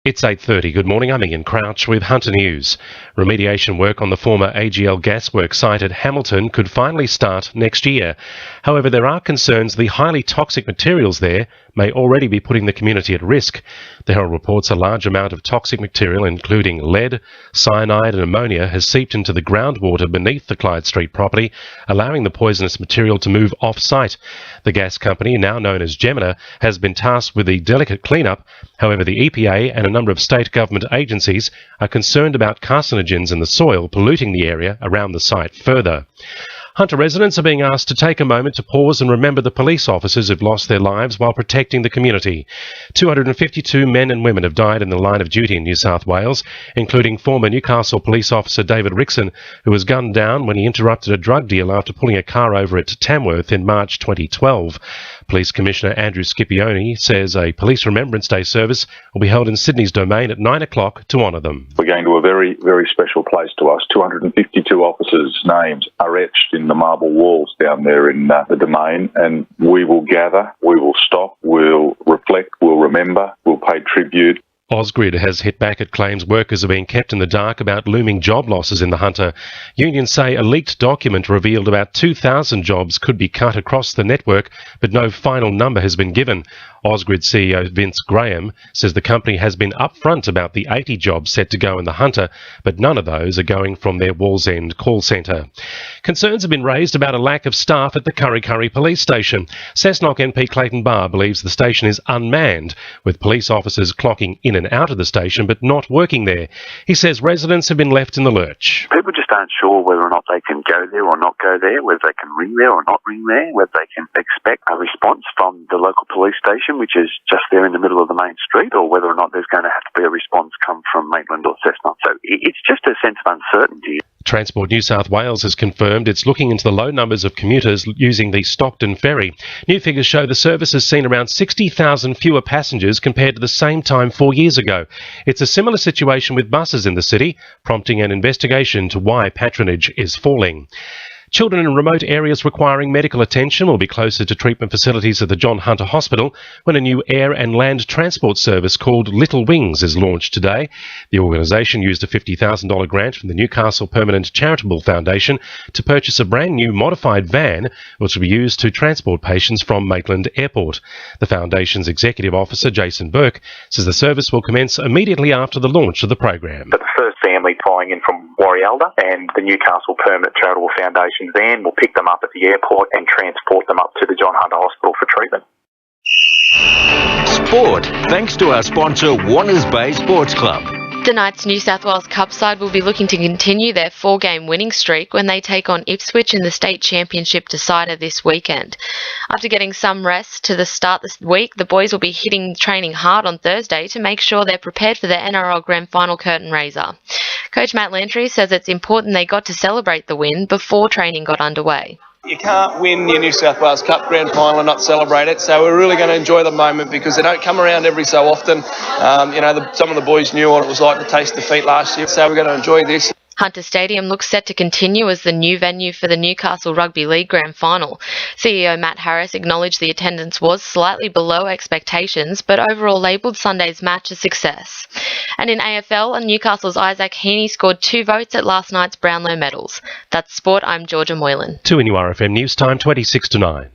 It's 8:30. Good morning. I'm Ian Crouch with Hunter News. Remediation work on the former AGL gasworks site at Hamilton could finally start next year. However, there are concerns the highly toxic materials there may already be putting the community at risk. The Herald reports a large amount of toxic material, including lead, cyanide and ammonia, has seeped into the groundwater beneath the Clyde Street property, allowing the poisonous material to move off-site. The gas company, now known as Gemina, has been tasked with the delicate cleanup. However, the EPA and a number of state government agencies are concerned about carcinogens in the soil polluting the area around the site further. Hunter residents are being asked to take a moment to pause and remember the police officers who've lost their lives while protecting the community. 252 men and women have died in the line of duty in New South Wales, including former Newcastle police officer David Rickson, who was gunned down when he interrupted a drug deal after pulling a car over at Tamworth in March 2012. Police Commissioner Andrew Scipione says a Police Remembrance Day service will be held in Sydney's Domain at 9 o'clock to honour them. We're going to a very, very special place to us. 252 officers' names are etched in the marble walls down there in the Domain, and we will gather, we will stop, we'll reflect, we'll remember, we'll pay tribute. Ausgrid has hit back at claims workers are being kept in the dark about looming job losses in the Hunter. Unions say a leaked document revealed about 2,000 jobs could be cut across the network, but no final number has been given. Ausgrid CEO Vince Graham says the company has been upfront about the 80 jobs set to go in the Hunter, but none of those are going from their Wallsend call centre. Concerns have been raised about a lack of staff at the Kurri Kurri police station. Cessnock MP Clayton Barr believes the station is unmanned, with police officers clocking in and out of the station but not working there. He says residents have been left in the lurch. People just aren't sure whether or not they can go there or not go there, whether they can ring there or not ring there, whether they can expect a response from the local police station, which is just there in the middle of the main street, or whether or not there's going to have to be a response come from Moylan or Cessnock. So it's just a sense of uncertainty. Transport New South Wales has confirmed it's looking into the low numbers of commuters using the Stockton ferry. New figures show the service has seen around 60,000 fewer passengers compared to the same time 4 years ago. It's a similar situation with buses in the city, prompting an investigation into why patronage is falling. Children in remote areas requiring medical attention will be closer to treatment facilities at the John Hunter Hospital when a new air and land transport service called Little Wings is launched today. The organisation used a $50,000 grant from the Newcastle Permanent Charitable Foundation to purchase a brand new modified van which will be used to transport patients from Maitland Airport. The foundation's executive officer, Jason Burke, says the service will commence immediately after the launch of the program. The first family flying in from Warrialda, and the Newcastle Permanent Charitable Foundation van will pick them up at the airport and transport them up to the John Hunter Hospital for treatment. Sport, thanks to our sponsor Warners Bay Sports Club. The Knights New South Wales Cup side will be looking to continue their 4-game winning streak when they take on Ipswich in the state championship decider this weekend. After getting some rest to the start this week, the boys will be hitting training hard on Thursday to make sure they're prepared for the NRL Grand Final curtain raiser. Coach Matt Lantry says it's important they got to celebrate the win before training got underway. You can't win your New South Wales Cup Grand Final and not celebrate it, so we're really going to enjoy the moment because they don't come around every so often. Some of the boys knew what it was like to taste defeat last year, so we're going to enjoy this. Hunter Stadium looks set to continue as the new venue for the Newcastle Rugby League Grand Final. CEO Matt Harris acknowledged the attendance was slightly below expectations, but overall labelled Sunday's match a success. And in AFL, Newcastle's Isaac Heaney scored 2 votes at last night's Brownlow medals. That's sport. I'm Georgia Moylan. 2 in URFM News Time, 26 to 9.